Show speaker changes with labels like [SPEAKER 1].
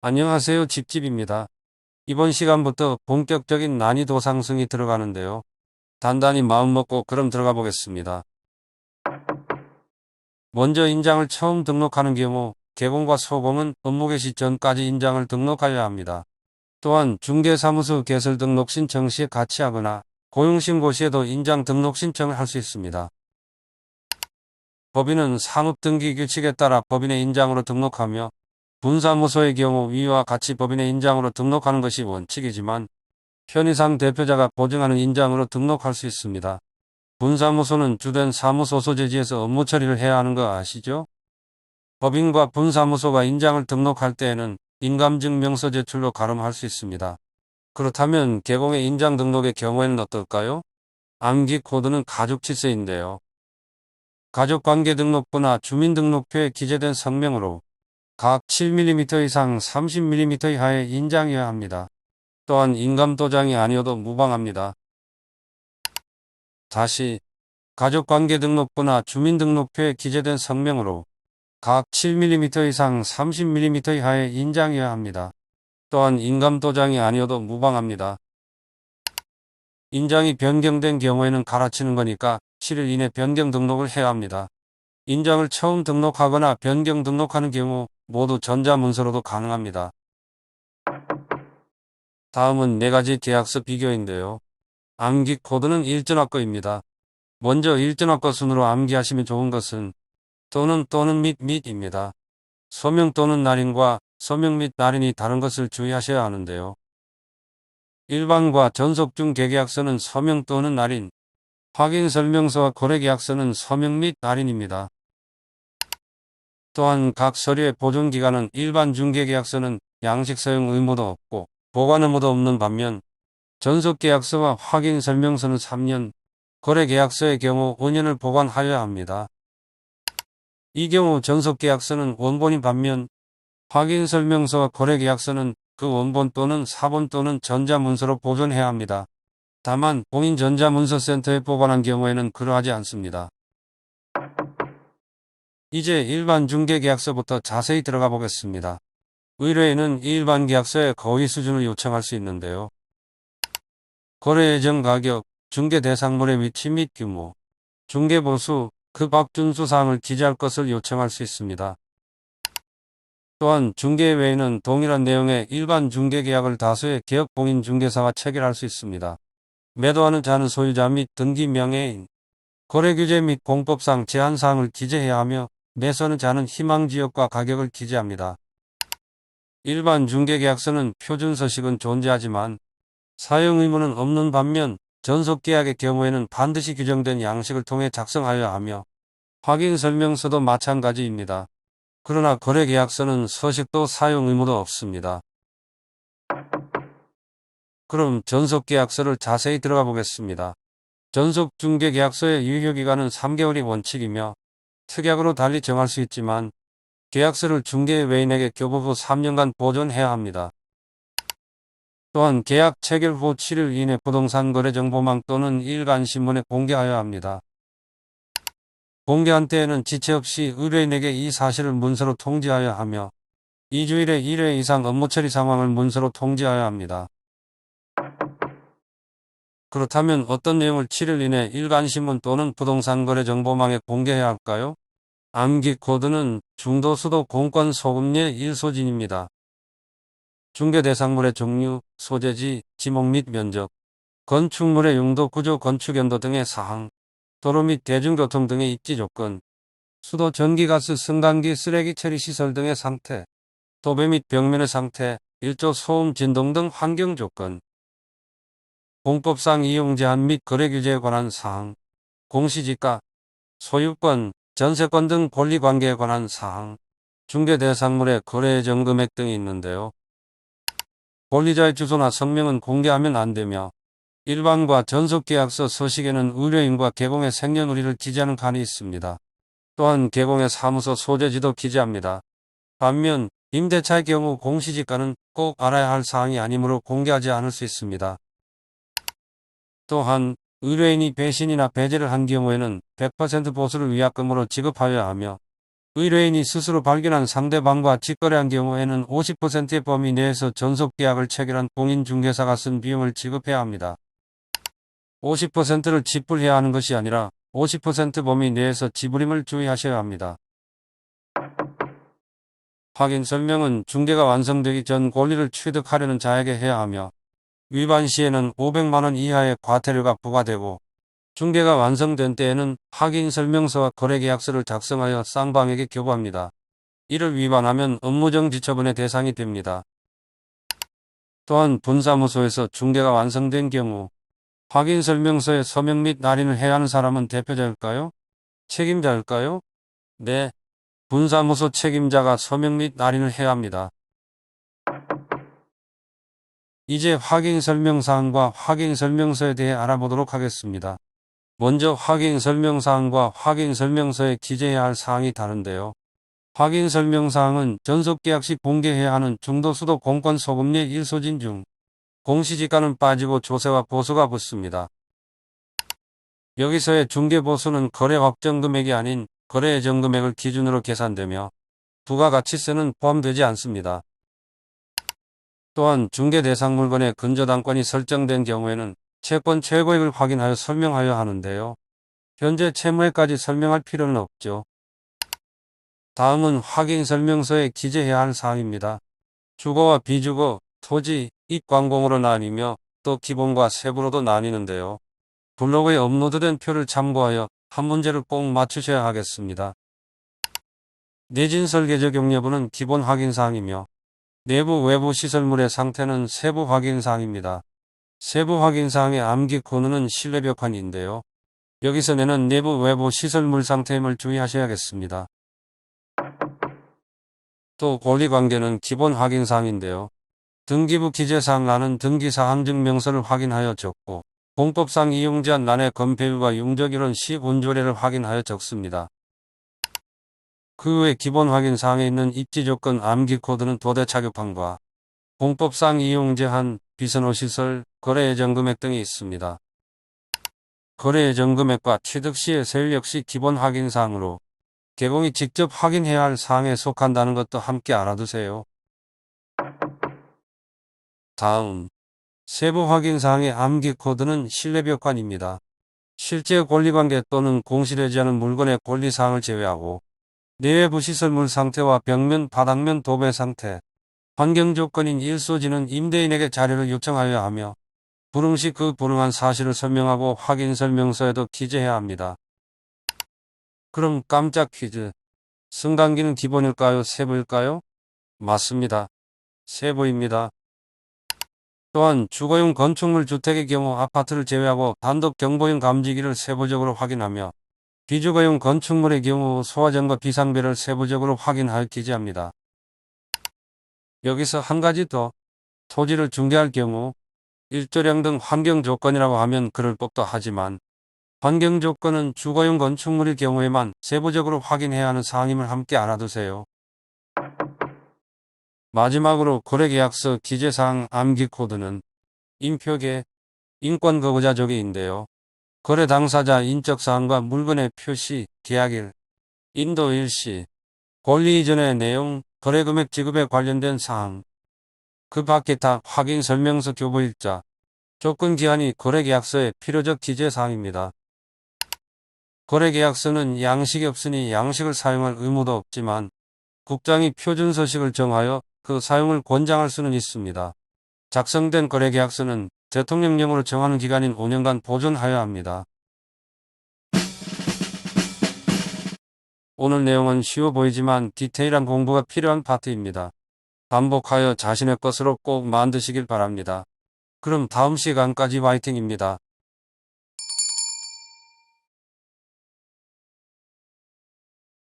[SPEAKER 1] 안녕하세요. 집집입니다. 이번 시간부터 본격적인 난이도 상승이 들어가는데요. 단단히 마음먹고 그럼 들어가 보겠습니다. 먼저 인장을 처음 등록하는 경우 개공과 소공은 업무 개시 전까지 인장을 등록하여야 합니다. 또한 중개사무소 개설 등록 신청 시에 같이 하거나 고용신고 시에도 인장 등록 신청을 할 수 있습니다. 법인은 상업등기 규칙에 따라 법인의 인장으로 등록하며 분사무소의 경우 위와 같이 법인의 인장으로 등록하는 것이 원칙이지만 편의상 대표자가 보증하는 인장으로 등록할 수 있습니다. 분사무소는 주된 사무소 소재지에서 업무 처리를 해야 하는 거 아시죠? 법인과 분사무소가 인장을 등록할 때에는 인감증명서 제출로 가름할 수 있습니다. 그렇다면 개공의 인장 등록의 경우에는 어떨까요? 암기 코드는 가족질서인데요. 가족관계등록부나 주민등록표에 기재된 성명으로 각 7mm 이상 30mm 이하의 인장이어야 합니다. 또한 인감도장이 아니어도 무방합니다. 다시 가족관계등록부나 주민등록표에 기재된 성명으로 각 7mm 이상 30mm 이하의 인장이어야 합니다. 또한 인감도장이 아니어도 무방합니다. 인장이 변경된 경우에는 갈아치는 거니까 7일 이내 변경 등록을 해야 합니다. 인장을 처음 등록하거나 변경 등록하는 경우 모두 전자문서로도 가능합니다. 다음은 4가지 계약서 비교인데요. 암기 코드는 일전화 거입니다. 먼저 일전화 거 순으로 암기하시면 좋은 것은 또는 및입니다. 소명 또는 날인과 소명 및 날인이 다른 것을 주의하셔야 하는데요. 일반과 전속 중 계계약서는 소명 또는 날인, 확인설명서와 거래계약서는 소명 및 날인입니다. 또한 각 서류의 보존기간은 일반 중개계약서는 양식 사용 의무도 없고 보관 의무도 없는 반면 전속계약서와 확인설명서는 3년, 거래계약서의 경우 5년을 보관하여야 합니다. 이 경우 전속계약서는 원본인 반면 확인설명서와 거래계약서는 그 원본 또는 사본 또는 전자문서로 보존해야 합니다. 다만 공인전자문서센터에 보관한 경우에는 그러하지 않습니다. 이제 일반 중개계약서부터 자세히 들어가 보겠습니다. 의뢰인은 일반 계약서의 거의 수준을 요청할 수 있는데요. 거래 예정 가격, 중개 대상물의 위치 및 규모, 중개 보수, 그 법 준수 사항을 기재할 것을 요청할 수 있습니다. 또한 중개 외에는 동일한 내용의 일반 중개 계약을 다수의 개업 공인 중개사와 체결할 수 있습니다. 매도하는 자는 소유자 및 등기 명예인, 거래 규제 및 공법상 제한 사항을 기재해야 하며 매수하는 자는 희망 지역과 가격을 기재합니다. 일반 중개 계약서는 표준 서식은 존재하지만 사용 의무는 없는 반면 전속 계약의 경우에는 반드시 규정된 양식을 통해 작성하여야 하며 확인 설명서도 마찬가지입니다. 그러나 거래계약서는 서식도 사용 의무도 없습니다. 그럼 전속계약서를 자세히 들어가 보겠습니다. 전속중개계약서의 유효기간은 3개월이 원칙이며 특약으로 달리 정할 수 있지만 계약서를 중개 외인에게 교부 후 3년간 보존해야 합니다. 또한 계약 체결 후 7일 이내 부동산 거래 정보망 또는 일간신문에 공개하여야 합니다. 공개한 때에는 지체 없이 의뢰인에게 이 사실을 문서로 통지하여야 하며 2주일에 1회 이상 업무 처리 상황을 문서로 통지하여야 합니다. 그렇다면 어떤 내용을 7일 이내 일간신문 또는 부동산 거래 정보망에 공개해야 할까요? 암기 코드는 중도 수도 공권 소금리 1소진입니다. 중개 대상물의 종류, 소재지, 지목 및 면적, 건축물의 용도 구조 건축 연도 등의 사항, 도로 및 대중교통 등의 입지 조건, 수도 전기가스 승강기 쓰레기 처리 시설 등의 상태, 도배 및 벽면의 상태, 일조 소음 진동 등 환경 조건, 공법상 이용 제한 및 거래 규제에 관한 사항, 공시지가, 소유권, 전세권 등 권리관계에 관한 사항, 중개 대상물의 거래 예정 금액 등이 있는데요. 권리자의 주소나 성명은 공개하면 안 되며 일반과 전속계약서 서식에는 의뢰인과 개공의 생년월일을 기재하는 칸이 있습니다. 또한 개공의 사무소 소재지도 기재합니다. 반면 임대차의 경우 공시지가는 꼭 알아야 할 사항이 아니므로 공개하지 않을 수 있습니다. 또한 의뢰인이 배신이나 배제를 한 경우에는 100% 보수를 위약금으로 지급하여야 하며 의뢰인이 스스로 발견한 상대방과 직거래한 경우에는 50%의 범위 내에서 전속계약을 체결한 공인중개사가 쓴 비용을 지급해야 합니다. 50%를 지불해야 하는 것이 아니라 50% 범위 내에서 지불임을 주의하셔야 합니다. 확인 설명은 중개가 완성되기 전 권리를 취득하려는 자에게 해야 하며 위반 시에는 500만 원 이하의 과태료가 부과되고 중개가 완성된 때에는 확인 설명서와 거래계약서를 작성하여 쌍방에게 교부합니다. 이를 위반하면 업무정지 처분의 대상이 됩니다. 또한 분사무소에서 중개가 완성된 경우 확인 설명서에 서명 및 날인을 해야 하는 사람은 대표자일까요? 책임자일까요? 네. 분사무소 책임자가 서명 및 날인을 해야 합니다. 이제 확인 설명사항과 확인 설명서에 대해 알아보도록 하겠습니다. 먼저 확인 설명사항과 확인 설명서에 기재해야 할 사항이 다른데요. 확인 설명사항은 전속계약 시 공개해야 하는 중도수도 공권 소급례 일소진 중 공시지가는 빠지고 조세와 보수가 붙습니다. 여기서의 중개보수는 거래 확정금액이 아닌 거래 예정금액을 기준으로 계산되며 부가가치세는 포함되지 않습니다. 또한 중개 대상 물건의 근저당권이 설정된 경우에는 채권 최고액을 확인하여 설명하여야 하는데요. 현재 채무액까지 설명할 필요는 없죠. 다음은 확인 설명서에 기재해야 할 사항입니다. 주거와 비주거, 토지, 입광공으로 나뉘며 또 기본과 세부로도 나뉘는데요. 블로그에 업로드된 표를 참고하여 한 문제를 꼭 맞추셔야 하겠습니다. 내진 설계 적용 여부는 기본 확인사항이며 내부 외부 시설물의 상태는 세부 확인사항입니다. 세부 확인사항의 암기 코드는 실내벽환인데요. 여기서 내는 내부 외부 시설물 상태임을 주의하셔야겠습니다. 또 권리관계는 기본 확인사항인데요. 등기부 기재사항란은 등기사항 증명서를 확인하여 적고 공법상 이용제한 란의 건폐율과 용적이론 시 운조례를 확인하여 적습니다. 그 외 기본 확인사항에 있는 입지조건 암기코드는 도대착륙판과 공법상 이용제한, 비선호시설, 거래예정금액 등이 있습니다. 거래예정금액과 취득 시의 세율 역시 기본 확인사항으로 개공이 직접 확인해야 할 사항에 속한다는 것도 함께 알아두세요. 다음, 세부 확인사항의 암기코드는 실내벽환입니다. 실제 권리관계 또는 공시되지 않은 물건의 권리사항을 제외하고 내외부 시설물 상태와 벽면, 바닥면, 도배 상태, 환경조건인 일소지는 임대인에게 자료를 요청하여야 하며 불응 시 그 불응한 사실을 설명하고 확인 설명서에도 기재해야 합니다. 그럼 깜짝 퀴즈. 승강기는 기본일까요? 세부일까요? 맞습니다. 세부입니다. 또한 주거용 건축물 주택의 경우 아파트를 제외하고 단독 경보용 감지기를 세부적으로 확인하며 비주거용 건축물의 경우 소화전과 비상벨을 세부적으로 확인하여 기재합니다. 여기서 한 가지 더, 토지를 중개할 경우 일조량 등 환경조건이라고 하면 그럴 법도 하지만 환경조건은 주거용 건축물의 경우에만 세부적으로 확인해야 하는 사항임을 함께 알아두세요. 마지막으로 거래계약서 기재사항 암기코드는 인표계, 인권거부자조기인데요. 거래 당사자 인적사항과 물건의 표시, 계약일, 인도 일시, 권리 이전의 내용, 거래금액 지급에 관련된 사항, 그 밖에 다 확인 설명서 교부일자, 조건기한이 거래계약서의 필요적 기재사항입니다. 거래계약서는 양식이 없으니 양식을 사용할 의무도 없지만 국장이 표준서식을 정하여 그 사용을 권장할 수는 있습니다. 작성된 거래계약서는 대통령령으로 정하는 기간인 5년간 보존하여야 합니다. 오늘 내용은 쉬워 보이지만 디테일한 공부가 필요한 파트입니다. 반복하여 자신의 것으로 꼭 만드시길 바랍니다. 그럼 다음 시간까지 화이팅입니다.